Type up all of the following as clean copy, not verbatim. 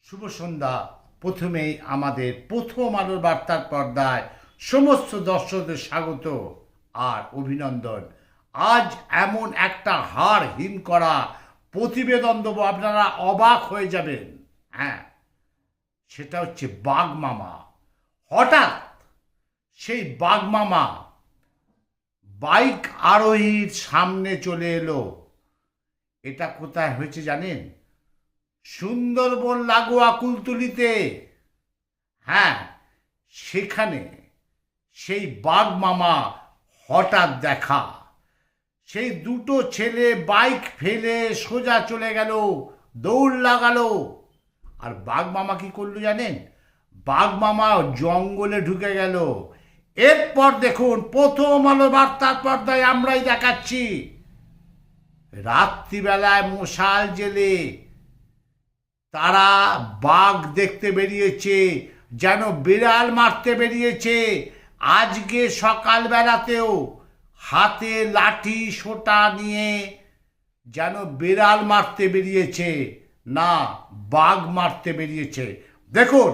শুভ সন্ধ্যা। প্রথমেই আমাদের প্রথম আলোর বার্তার পর্দায় সমস্ত দর্শকদের স্বাগত আর অভিনন্দন। আজ এমন একটা হাড় হিম করা প্রতিবেদন দেবো, আপনারা অবাক হয়ে যাবেন। হ্যাঁ, সেটা হচ্ছে বাঘ মামা। হঠাৎ সেই বাঘ মামা বাইক আরোহীর সামনে চলে এলো। এটা কোথায় হয়েছে জানেন? সুন্দরবন লাগোয়া কুলতলিতে। হ্যাঁ, সেখানে সেই বাঘ মামা হঠাৎ দেখা। সেই দুটো ছেলে বাইক ফেলে সোজা চলে গেল, দৌড় লাগালো। আর বাঘ মামা কি করলো জানেন? বাঘ মামা জঙ্গলে ঢুকে গেল। এরপর দেখুন, প্রথম আলো বার্তার পর্দায় আমরাই দেখাচ্ছি। রাত্রিবেলায় মশাল জেলে তারা বাঘ দেখতে বেরিয়েছে, যেন বিড়াল মারতে বেরিয়েছে। আজকে সকালবেলাতেও হাতে লাঠি সোটা নিয়ে যেন বিড়াল মারতে বেরিয়েছে, না বাঘ মারতে বেরিয়েছে। দেখুন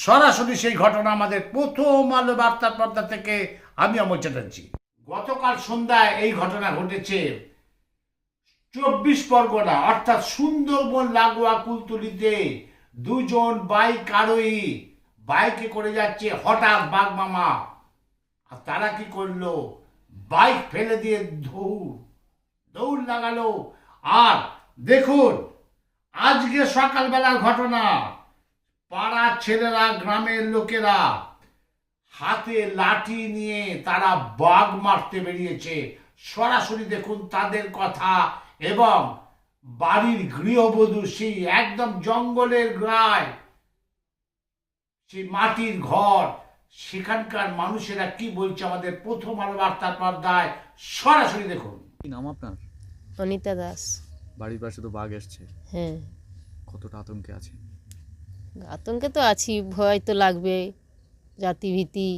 সরাসরি সেই ঘটনা আমাদের প্রথম আলো বার্তার পর্দা থেকে। আমি অমল চ্যাটার্জি। গতকাল সন্ধ্যায় এই ঘটনা ঘটেছে 24 পরগনা, অর্থাৎ সুন্দরবন লাগোয়া কুলতলিতে। দুজন বাইক আরোহী বাইকে করে যাচ্ছে, হঠাৎ বাঘ মামা। আর তারা কি করলো? বাইক ফেলে দিয়ে দৌড় লাগালো। আর দেখুন, আজকে সকালবেলার ঘটনা। পাড়ার ছেলেরা, গ্রামের লোকেরা হাতে লাঠি নিয়ে তারা বাঘ মারতে বেরিয়েছে। সরাসরি দেখুন তাদের কথা। এবং বাড়ির গৃহবধূ, সেই একদম জঙ্গলের গায়ে সেই মাটির ঘর, সেখানকার মানুষেরা কি বলছে আমাদের প্রথম আলো বার্তার পর্দায়। সরাসরি দেখুন। কি নাম আপনার? অনিতা দাস। বাড়ির পাশে তো বাঘ এসছে, হ্যাঁ, কতটা আতঙ্কে আছে? আতঙ্কে তো আছি, ভয় তো লাগবে। জাতিভীতি,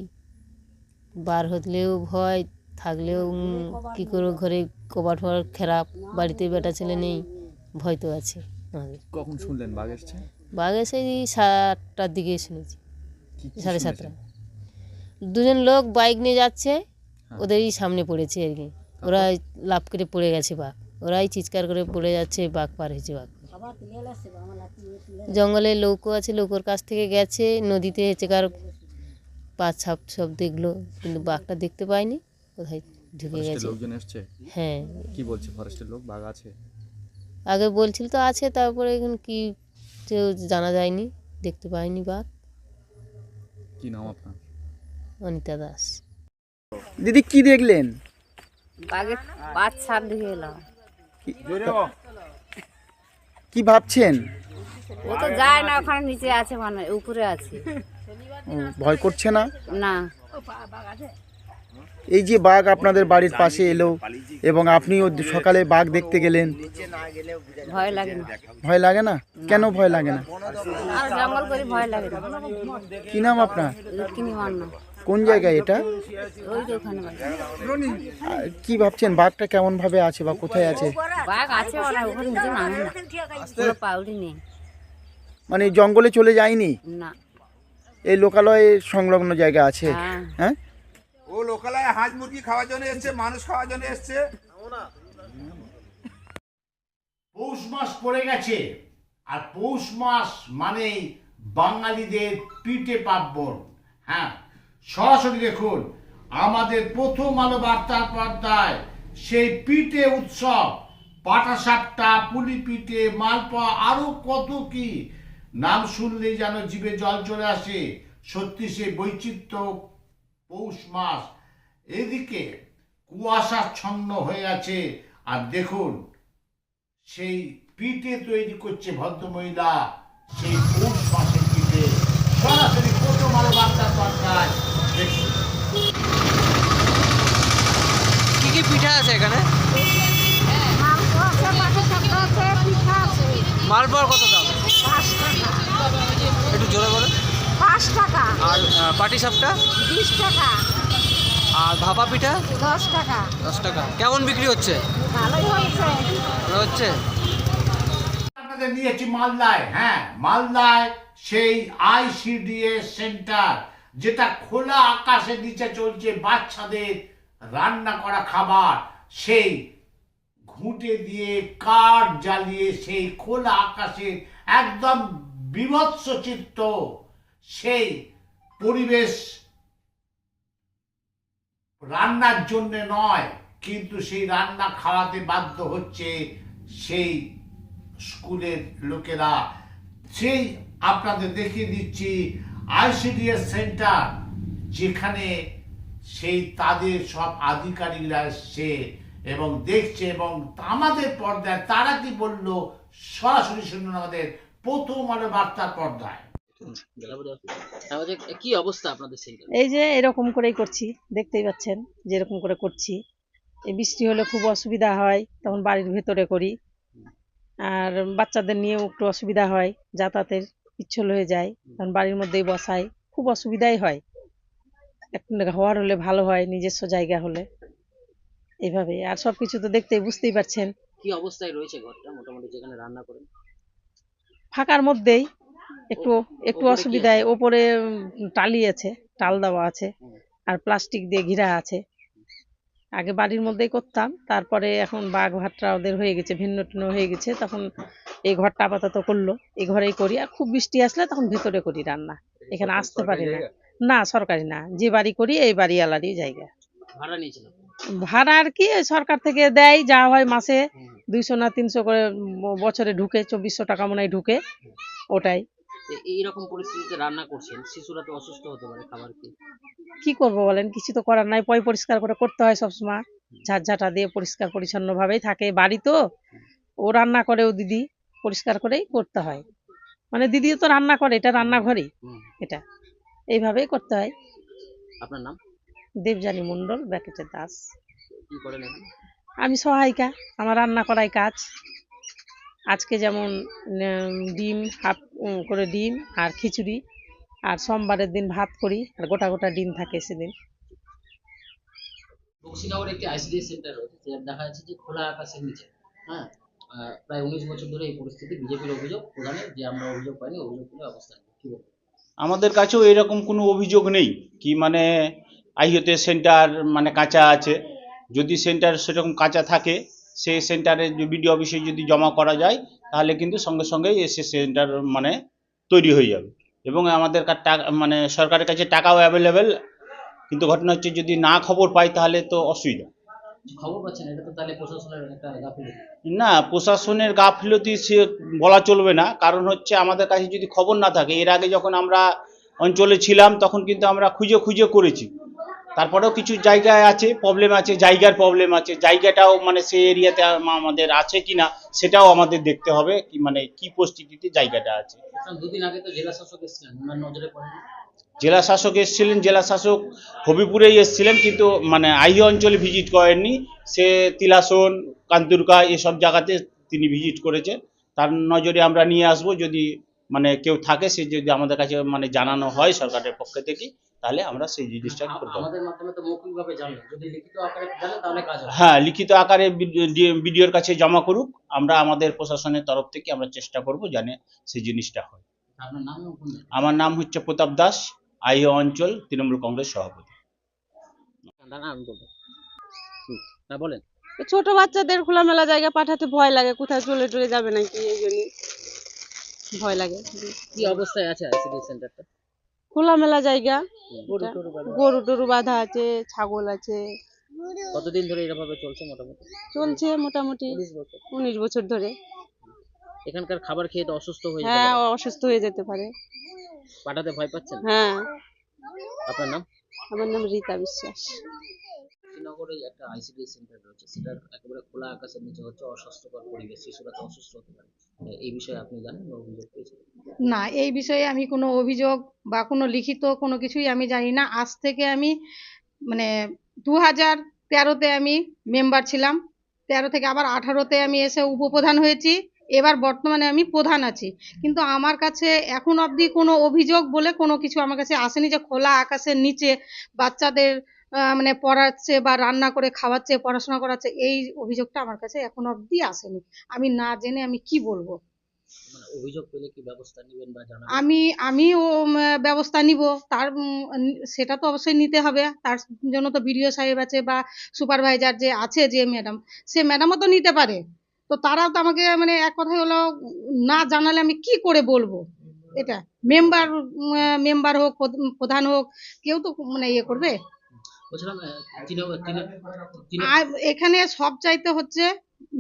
বার হলেও ভয়, থাকলেও কী করবো, ঘরে কবাট ফবাট খারাপ, বাড়িতে বেটা ছেলে নেই, ভয় তো আছে আমাদের। কখন শুনলেন বাঘ এসছে? বাঘ এসে 7টার দিকে শুনেছি, কি 7:30। দুজন লোক বাইক নিয়ে যাচ্ছে, হ্যাঁ। ওদেরই সামনে পড়েছে আর কি। ওরা লাফ করে পড়ে গেছে বাঘ, ওরাই চিৎকার করে পড়ে যাচ্ছে, বাঘ পার হয়েছে। বাঘ জঙ্গলে লৌকো আছে, লৌকোর কাছ থেকে গেছে, নদীতে হচ্ছে কার পা ছাপ সব দেখলো, কিন্তু বাঘটা দেখতে পায়নি, কোথায় ঢুকে গেছে। লোকজন এসছে? হ্যাঁ, কি বলছে ফরেস্টের লোক? বাঘ আছে? আগে বলছিল তো আছে, তারপরে এখন কি কেউ জানা যায়নি, দেখতে পায়নি বাঘ। কি নাম আপনার? অনিতা দাস। দিদি কি দেখলেন? বাঘের বাচ্চা দিকে এলাম। কি ভাবছেন? ও তো যায় না, ওখানে নিচে আছে, মানে উপরে আছে। ভয় করছে না? না, এই যে বাঘ আপনাদের বাড়ির পাশে এলো এবং আপনিও সকালে বাঘ দেখতে গেলেন, ভয় লাগে না। ভয় লাগে না? কেন ভয় লাগে না? আর জঙ্গল করে ভয় লাগে না। কি নাম আপনার? লক্ষ্মী মান্না। কোন জায়গায় এটা? ওই তো ওখানে বাড়ি। আর কি ভাবছেন বাঘটা কেমন ভাবে আছে বা কোথায় আছে? বাঘ আছে, ওরা ওখানে নিচে নামে না, কোনো পাউডি নেই। মানে জঙ্গলে চলে যায়নি, না। এই লোকালয়ে সংলগ্ন জায়গা আছে। হ্যাঁ। হ্যাঁ, ও লোকালয়ে হাঁস মুরগি খাওয়ার জন্য এসছে, মানুষ খাওয়ার জন্য এসছে। পৌষ মাস পড়ে গেছে, আর পৌষ মাস মানেই বাঙালিদের পিঠে পার্বণ। হ্যাঁ, সরাসরি দেখুন আমাদের প্রথম আলো বার্তার পর্দায় সেই পিঠে উৎসব। পাটাসাপটা, পুলি পিঠে, মালপোয়া, আরো কত কি নাম শুনলেই যেন জিভে জল চলে আসে। সত্যি সেই বৈচিত্র্য পৌষ মাস। এদিকে কুয়াশাচ্ছন্ন হয়ে আছে, আর দেখুন সেই পিঠে তৈরি করছে ভদ্রমহিলা, সেই পৌষ মাসের পিঠে। সরাসরি প্রথম আলো বার্তার পর্দায় দেখুন। কি কি পিঠা আছে এখানে? মালপোয়ার কত দাম? একটু জোরে বলেন। 5 টাকা। আর পাটিসাপটা? 20 টাকা। আর ভাপা পিঠা? 10 টাকা। 10 টাকা। কেমন বিক্রি হচ্ছে? ভালোই হয়েছে। ভালো হচ্ছে? আপনাদের নিয়েছি মালদায়। হ্যাঁ, মালদায় সেই ICDS সেন্টার, যেটা খোলা আকাশের নিচে চলছে, বাচ্চাদের রান্না করা খাবার, সেই ঘুঁটে দিয়ে কাঠ জ্বালিয়ে সেই খোলা আকাশে একদম বিভৎস চিত্র, সেই পরিবেশ রান্নার জন্য নয়, কিন্তু সেই রান্না খাওয়াতে বাধ্য হচ্ছে সেই স্কুলের লোকেরা। সেই আপনাদের দেখিয়ে দিচ্ছি ICDS সেন্টার, যেখানে সেই তাদের সব আধিকারিকরা এসছে এবং দেখছে, এবং আমাদের পর্দায় তারা কি বললো সরাসরি শুনুন আমাদের প্রথম আলো বার্তার পর্দায়। কি অবস্থা আপনাদের সেন্টার? এই যে এরকম করেই করছি, দেখতেই পাচ্ছেন যেরকম করে করছি। এই বৃষ্টি হলে খুব অসুবিধা হয়, তখন বাড়ির ভেতরে করি। আর বাচ্চাদের নিয়েও একটু অসুবিধা হয়, যাতায়াতের পিচ্ছল হয়ে যায়, তখন বাড়ির মধ্যেই বসাই, খুব অসুবিধাই হয়। একটু ঘর হলে ভালো হয়, নিজস্ব জায়গা হলে। এইভাবে আর সবকিছু তো দেখতেই বুঝতেই পারছেন, কি অবস্থায় রয়েছে ঘরটা মোটামুটি যেখানে রান্না করেন? ফাঁকার মধ্যেই একটু একটু ওপরে কি অসুবিধায়। আছে? ওপরে টালি আছে, টাল দেওয়া আছে, আর প্লাস্টিক দিয়ে ঘিরা আছে। আগে বাড়ির মধ্যেই করতাম, তারপরে এখন বাঘ ভাটরা ওদের হয়ে গেছে, ভিন্ন টিন্ন হয়ে গেছে, তখন এই ঘরটা আপাতত করলো, এই ঘরেই করি। আর খুব বৃষ্টি আসলে তখন ভেতরে করি রান্না, এখানে আসতে পারি না। না, সরকারি না, যে বাড়ি করি এই বাড়িওয়ালারই জায়গা। ভাড়া নিয়েছিলাম? ভাড়া আর কি, ওই সরকার থেকে দেয়, যা হয় মাসে 200 না 300 করে বছরে ঢুকে, 2400 টাকা মনে হয় ঢুকে, ওটাই। এইরকম পরিস্থিতিতে রান্না করছেন, শিশুরা তো অসুস্থ হতে পারে, খাবার কি করব বলেন, কিছু তো করার নাই, পরিষ্কার করে করতে হয় সবসময়, ঝাঁঝাটা দিয়ে পরিষ্কার পরিচ্ছন্ন ভাবেই থাকে। বাড়ি তো ও রান্না করে, ও দিদি পরিষ্কার করেই করতে হয়। মানে দিদি তো রান্না করে, এটা রান্নাঘরেই, এটা এইভাবেই করতে হয়। আপনার নাম? দেবযানী মণ্ডল, ব্যাকেটের দাস। কি করেন এখন? আমি সহায়িকা, আমার রান্না করাই কাজ। আজকে যেমন ডিম, হাফ করে ডিম আর খিচুড়ি, আর সোমবারের দিন ভাত করি, আর গোটা গোটা ডিম থাকে সেদিন। বক্সিনগরে একটি ICDS সেন্টার রয়েছে, দেখা যাচ্ছে যে খোলা আকাশের নিচে, হ্যাঁ, প্রায় 19 বছর ধরে এই পরিস্থিতি। বিজেপির অভিযোগ, প্রধানের যে আমরা অভিযোগ পাইনি, অভিযোগগুলো অবস্থা কি বলবো? আমাদের কাছেও এরকম কোনো অভিযোগ নেই কি, মানে ICDS সেন্টার মানে কাঁচা আছে। যদি সেন্টার সেরকম কাঁচা থাকে, সেই সেন্টারে বিডিও অফিসে যদি জমা করা যায়, তাহলে কিন্তু সঙ্গে সঙ্গেই এসে সেন্টার মানে তৈরি হয়ে যাবে, এবং আমাদের মানে সরকারের কাছে টাকাও অ্যাভেলেবেল। কিন্তু ঘটনা হচ্ছে যদি না খবর পাই তাহলে তো অসুবিধা। খবর পাচ্ছেন, এটা তো তাহলে প্রশাসনের একটা গাফিলতি। না, প্রশাসনের গাফিলতি সে বলা চলবে না, কারণ হচ্ছে আমাদের কাছে যদি খবর না থাকে, এর আগে যখন আমরা অঞ্চলে ছিলাম তখন কিন্তু আমরা খুঁজে খুঁজে করেছি, তারপরেও কিছু জায়গায় আছে প্রবলেম আছে, জায়গার প্রবলেম আছে, জায়গাটাও মানে সেই এরিয়াতে আমাদের আছে কিনা সেটাও আমাদের দেখতে হবে, কি মানে কি পরিস্থিতিতে জায়গাটা আছে। দুদিন আগে তো জেলা শাসক এসেছিলেন, ওনার নজরে পড়েনি? জেলা শাসক এসেছিলেন, জেলা শাসক হবিপুরেই এসেছিলেন, কিন্তু মানে আইহি অঞ্চলে ভিজিট করেননি। সে তিলাসন, কান্তুরকা এসব জায়গাতে তিনি ভিজিট করেছেন। তার নজরে আমরা নিয়ে আসব, যদি মানে কেউ থাকে, সে যদি আমাদের কাছে মানে জানানো হয় সরকারের পক্ষ থেকে, তাহলে আমরা সেই জিনিসটা করতে আমাদের মাধ্যমে তো মৌখিকভাবে জানলেন, যদি লিখিত আকারে জানেন তাহলে কাজ হবে। হ্যাঁ, লিখিত আকারে বিডিওর কাছে জমা করুক, আমরা আমাদের প্রশাসনের তরফ থেকে আমরা চেষ্টা করব জানে সেই জিনিসটা হয়। আপনার নাম? আমার নাম হচ্ছে প্রতাপ দাস, আইহি অঞ্চল তৃণমূল কংগ্রেস সভাপতি। হ্যাঁ বলেন। ছোট বাচ্চাদের খোলামেলা জায়গা পাঠাতে ভয় লাগে, কোথায় চলে টলে যাবে নাকি, এই জন্য ভয় লাগে। কি অবস্থায় আছে ICDS সেন্টারটা? খোলামেলা জায়গা, গরু গরু বাঁধা আছে, ছাগল আছে। কতদিন ধরে এভাবে চলছে? মোটামুটি চলছে মোটামুটি 19 বছর ধরে। এখানকার খাবার খেয়ে তো অসুস্থ হয়ে হ্যাঁ, অসুস্থ হয়ে যেতে পারে। পাঠাতে ভয় পাচ্ছেন? হ্যাঁ। আপনার নাম? আমার নাম রীতা বিশ্বাস। শ্রীনগরে একটা ICDS সেন্টার রয়েছে, সেটার একেবারে খোলা আকাশের নিচে হচ্ছে অস্বাস্থ্যকর পরিবেশ, শিশুরা তো অসুস্থ হতে পারে। এই বিষয়ে আপনি জানেন বা অভিযোগ পেয়েছেন? না, এই বিষয়ে আমি কোনো অভিযোগ বা কোনো লিখিত কোনো কিছুই আমি জানি না। আজ থেকে আমি মানে 2013-তে আমি মেম্বার ছিলাম, 13 থেকে আবার 18-তে আমি এসে উপপ্রধান হয়েছি, এবার বর্তমানে আমি প্রধান আছি। কিন্তু আমার কাছে এখন অবধি কোনো অভিযোগ বলে কোনো কিছু আমার কাছে আসেনি যে খোলা আকাশের নিচে বাচ্চাদের মানে পড়াচ্ছে বা রান্না করে খাওয়াচ্ছে, পড়াশোনা করাচ্ছে, এই অভিযোগটা আমার কাছে এখন অবধি আসেনি। আমি না জেনে আমি কি বলবো। অভিযোগ পেলে কি ব্যবস্থা নেবেন বা জানাবেন? আমিও ব্যবস্থা নিব, তার সেটা তো অবশ্যই নিতে হবে। তার জন্য তো বিডিও সাহেব আছে বা সুপারভাইজার যে আছে যে ম্যাডাম, সে ম্যাডামও তো নিতে পারে। তো তারাও তো আমাকে মানে এক কথায় হলো না জানালে আমি কি করে বলবো? এটা মেম্বার হোক, প্রধান হোক, কেউ তো মানে ইয়ে করবে। বলছিলাম আর এখানে সব চাইতে হচ্ছে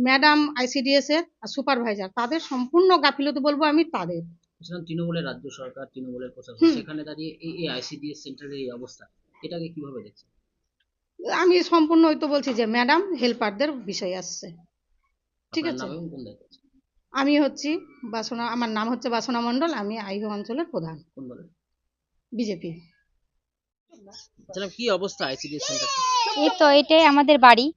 ম্যাডাম আইসিডিএস এর আর সুপারভাইজার, তাদের সম্পূর্ণ গাফিলতি বলবো আমি তাদের। তৃণমূলের রাজ্য সরকার, তৃণমূলের প্রশাসন, হুম। সেখানে দাঁড়িয়ে এই আইসিডিএস সেন্টারের এই অবস্থা, এটাকে কিভাবে দেখছেন? আমি সম্পূর্ণ ওই তো বলছি যে ম্যাডাম হেল্পারদের বিষয় আসছে, ঠিক আপনার আছে। নাম এবং কোন দায়িত্ব আছে? আমি হচ্ছি আমার নাম হচ্ছে বাসনা মণ্ডল, আমি আইহো অঞ্চলের প্রধান, কোন বলেন? বিজেপি। বলছিলাম কি অবস্থা আইসিডিএস সেন্টার? এই তো এটাই আমাদের বাড়ি।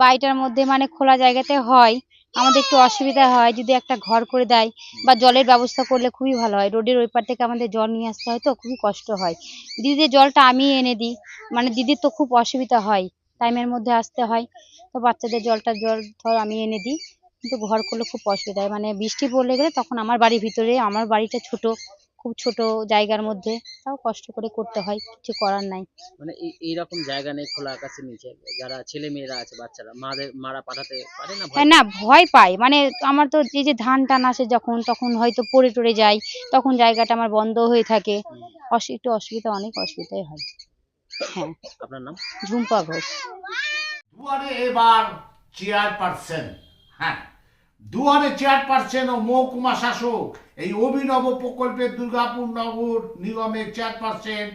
বাড়িটার মধ্যে মানে খোলা জায়গাতে হয়, আমাদের একটু অসুবিধা হয়। যদি একটা ঘর করে দেয় বা জলের ব্যবস্থা করলে খুবই ভালো হয়। রোডের ওই পার থেকে আমাদের জল নিয়ে আসতে হয়, তো খুবই কষ্ট হয়। দিদিদের জলটা আমি এনে দিই, মানে দিদির তো খুব অসুবিধা হয়, টাইমের মধ্যে আসতে হয়। তো বাচ্চাদের জল ধর আমি এনে দিই, কিন্তু ঘর করলে খুব অসুবিধা হয়। মানে বৃষ্টি পড়লে গেলে তখন আমার বাড়ির ভিতরে, আমার বাড়িটা ছোট, খুব ছোট জায়গার মধ্যে, তাও কষ্ট করে করতে হয়, কিছু করার নাই। মানে এইরকম জায়গা নেই খোলা আকাশের নিচে, যারা ছেলে মেয়েরা আছে, বাচ্চারা, মারা পাঠাতে পারে না? হ্যাঁ, না ভয় পায়। মানে আমার তো এই যে ধান টান আসে যখন, তখন হয়তো পড়ে টরে যায়, তখন জায়গাটা আমার বন্ধ হয়ে থাকে। একটু অনেক অসুবিধাই হয়। হ্যাঁ। আপনার নাম? ঝুম্পা ঘোষ। দুয়ারে এবার চেয়ারপারসন, হ্যাঁ, দুয়ারে চেয়ারপারসন ও মহকুমা শাসক এই অভিনব প্রকল্পের দুর্গাপুর নগর নিগমের চেয়ারপারসন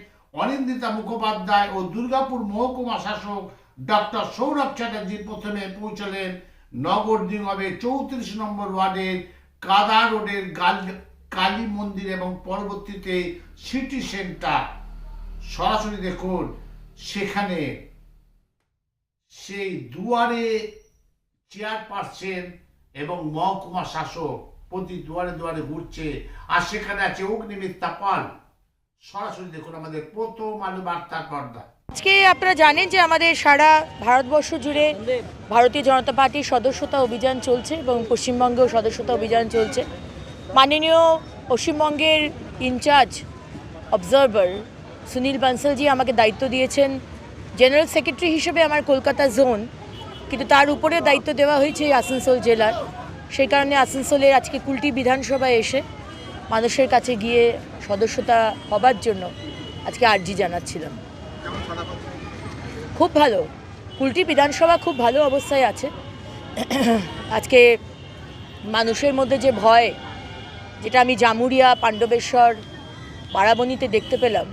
অনিন্দিতা মুখোপাধ্যায় ও দুর্গাপুর মহকুমা শাসক ডক্টর সৌরভ চ্যাটার্জি প্রথমে পৌঁছলেন নগর নিগমের 34 নম্বর ওয়ার্ডের কাদা রোডের কালী মন্দির এবং পরবর্তীতে সিটি সেন্টার। সরাসরি দেখুন সেখানে সেই দুয়ারে চেয়ারপারসন এবং মহকুমা শাসক প্রতি দুয়ারে দুয়ারে ঘুরছে, আর সেখানে আছে অগ্নিমিত্রা পাল। সরাসরি দেখুন আমাদের প্রথম আলো বার্তার পর্দা। আজকে আপনারা জানেন যে আমাদের সারা ভারতবর্ষ জুড়ে ভারতীয় জনতা পার্টির সদস্যতা অভিযান চলছে এবং পশ্চিমবঙ্গেও সদস্যতা অভিযান চলছে। মাননীয় পশ্চিমবঙ্গের ইনচার্জ অবজারভার সুনীল বানসালজি আমাকে দায়িত্ব দিয়েছেন জেনারেল সেক্রেটারি হিসেবে আমার কলকাতা জোন, কিন্তু তার উপরে দায়িত্ব দেওয়া হয়েছে আসানসোল জেলার। সেই কারণে আসানসোলের আজকে কুলটি বিধানসভায় এসে মানুষের কাছে গিয়ে সদস্যতা হবার জন্য আজকে আর্জি জানাচ্ছিলাম। খুব ভালো, কুলটি বিধানসভা খুব ভালো অবস্থায় আছে। আজকে মানুষের মধ্যে যে ভয়, যেটা আমি জামুরিয়া, পাণ্ডবেশ্বর, বারাবণীতে দেখতে পেলাম,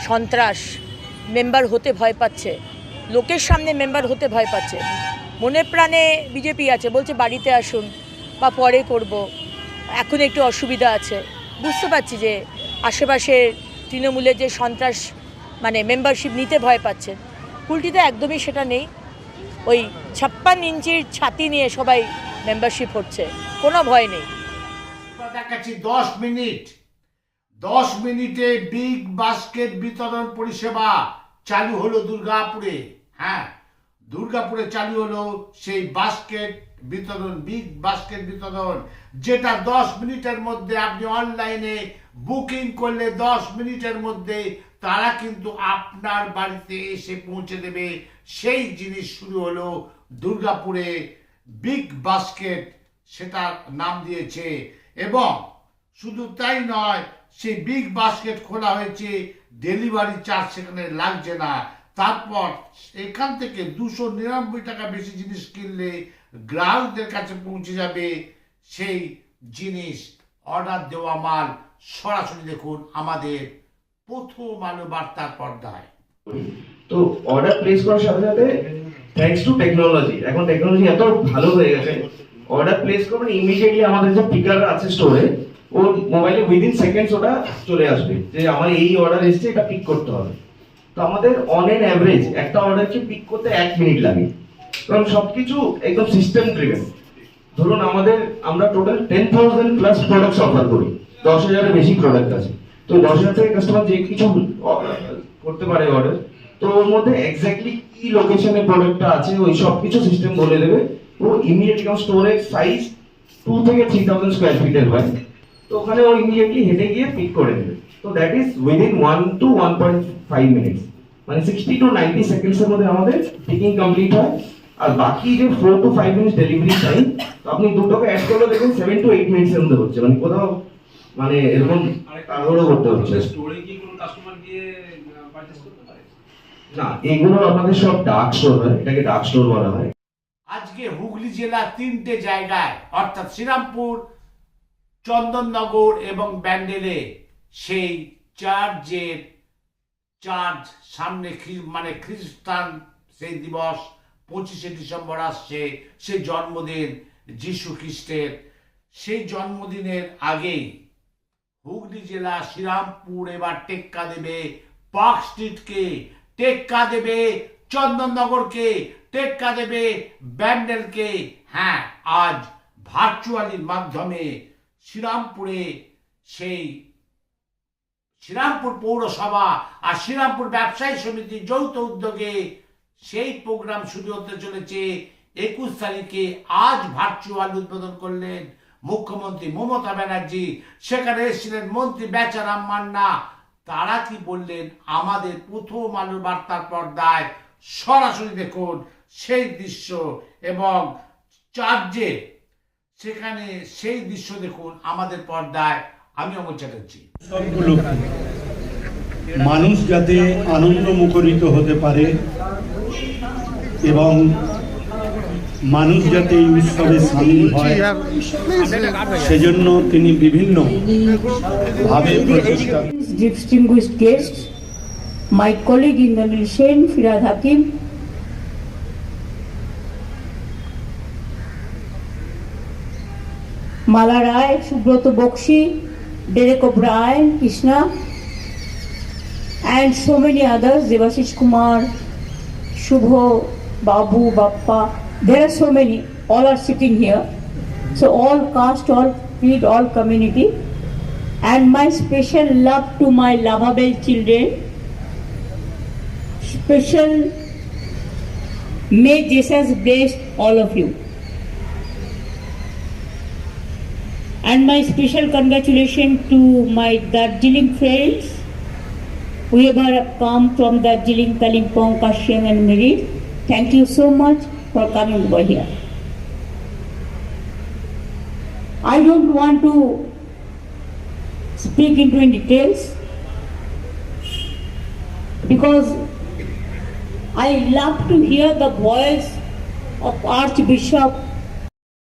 সন্ত্রাস, মেম্বার হতে ভয় পাচ্ছে, লোকের সামনে মেম্বার হতে ভয় পাচ্ছে, মনে প্রাণে বিজেপি আছে, বলছে বাড়িতে আসুন বা পরে করব, এখন একটু অসুবিধা আছে। বুঝতে পারছি যে আশেপাশের তৃণমূলের যে সন্ত্রাস, মানে মেম্বারশিপ নিতে ভয় পাচ্ছে, কুলটিতে একদমই সেটা নেই। ওই 56 ইঞ্চির ছাতি নিয়ে সবাই মেম্বারশিপ হচ্ছে, কোনো ভয় নেই। দেখাচ্ছি 10 মিনিটে বিগ বাস্কেট বিতরণ পরিষেবা চালু হলো দুর্গাপুরে। হ্যাঁ, দুর্গাপুরে চালু হলো সেই বিগ বাস্কেট বিতরণ, যেটা 10 মিনিটের মধ্যে আপনি অনলাইনে বুকিং করলে 10 মিনিটের মধ্যে তারা কিন্তু আপনার বাড়িতে এসে পৌঁছে দেবে। সেই জিনিস শুরু হলো দুর্গাপুরে, বিগ বাস্কেট সেটার নাম দিয়েছে। এবং শুধু তাই নয়, সেই বিগ বাস্কেট খোলা হয়েছে, ডেলিভারি চার্জ সেখানে লাগছে না। তারপর এখান থেকে 299 টাকা বেশি জিনিস কিনলে গ্রাহকদের কাছে পৌঁছে যাবে সেই জিনিস, অর্ডার দেওয়া মাল। সরাসরি দেখুন আমাদের প্রথম আলো বার্তার পর্দায়। তো অর্ডার প্লেস করার সাথে সাথে থ্যাঙ্কস টু টেকনোলজি, এখন টেকনোলজি এত ভালো হয়ে গেছে, অর্ডার প্লেস করবেন ইমিডিয়েটলি আমাদের যে পিকার আছে স্টোরে, ও মোবাইলে উইদিন সেকেন্ডস ওটা চলে আসবে যে আমার এই অর্ডার এসেছে, এটা পিক করতে হবে। তো আমাদের অন এন অ্যাভারেজ একটা অর্ডারকে পিক করতে 1 মিনিট লাগে, কারণ সবকিছু একদম সিস্টেম ড্রিভেন। ধরুন আমরা টোটাল 10,000 প্লাস প্রোডাক্টস অফার করি, 10,000-এর বেশি প্রোডাক্ট আছে। তো 10,000 থেকে কাস্টমার যে কিছু করতে পারে অর্ডার, তো ওর মধ্যে এক্স্যাক্টলি কি লোকেশনে প্রোডাক্টটা আছে ওই সব কিছু সিস্টেম বলে দেবে। ও ইমিডিয়েটলি স্টোরেজ সাইজ 2 থেকে 3,000 স্কয়ার ফিটের হয়, তো ওখানে ও ইমিডিয়েটলি হেঁটে গিয়ে পিক করে নেবে। তো that is within 1 to 1.5 minutes, মানে 60 to 90 সেকেন্ডসের মধ্যে আমাদের পিকিং কমপ্লিট হয়। আর বাকি যে 4 to 5 মিনিটস ডেলিভারি টাইম, তো আপনি দুটোকে অ্যাড করলে দেখুন 7 to 8 মিনিটসের মধ্যে হচ্ছে, মানে কোথাও মানে এরকম তাড়াহুড়ো করতে হচ্ছে স্টোরে কি কোনো কাস্টমার গিয়ে পারচেজ করতে পারে? না। এগুলো আমাদের সব ডার্ক স্টোর হয়, এটাকে ডার্ক স্টোর বলা হয়। আজকে হুগলি জেলার 3টে জায়গায় অর্থাৎ শ্রীরামপুর, চন্দননগর এবং ব্যান্ডেলে সেই চার্চ সামনে মানে খ্রিস্টান সেই দিবস 25শে ডিসেম্বর আসছে, সেই জন্মদিন যীশু খ্রিস্টের। সেই জন্মদিনের আগেই হুগলি জেলা শ্রীরামপুর এবার টেক্কা দেবে পার্ক স্ট্রিটকে, টেক্কা দেবে চন্দননগরকে, টেক্কা দেবে ব্যান্ডেলকে। হ্যাঁ, আজ ভার্চুয়ালির মাধ্যমে শ্রীরামপুরে সেই শ্রীরামপুর পৌরসভা আর শ্রীরামপুর ব্যবসায়ী সমিতির যৌথ উদ্যোগে সেই প্রোগ্রাম শুরু হতে চলেছে 21 তারিখে। আজ ভার্চুয়াল উদ্বোধন করলেন মুখ্যমন্ত্রী মমতা ব্যানার্জি, সেখানে এসেছিলেন মন্ত্রী বেচারাম মান্না। তারা কি বললেন আমাদের প্রথম আলোর বার্তার পর্দায় সরাসরি দেখুন সেই দৃশ্য এবং চার্চে সেখানে সেই দৃশ্য দেখুন আমাদের পর্দায়। আমি অমল চ্যাটার্জি। সবগুলো মানুষ যাতে আনন্দ মুখরিত হতে পারে এবং মানুষ যাতে এই উৎসবে সামিল হয়, সেজন্য তিনি বিভিন্ন ভাবে প্রচেষ্টা। Distinguished guests, my colleague in the nation, Firad Hakim, Mala Rai, Subroto Bokshi, Derek O'Brien, Krishna, and so many others, Devashish Kumar, Shubho, Babu, Bappa. There are so many, all are sitting here. So all caste, all creed, all community. And my special love to my lovable children. Special, may Jesus bless all of you. And my special congratulations to my Darjeeling friends, whoever have come from Darjeeling, Kalimpong, Kashiang and Meerut. Thank you so much for coming over here. I don't want to speak into in details because I love to hear the voice of Archbishop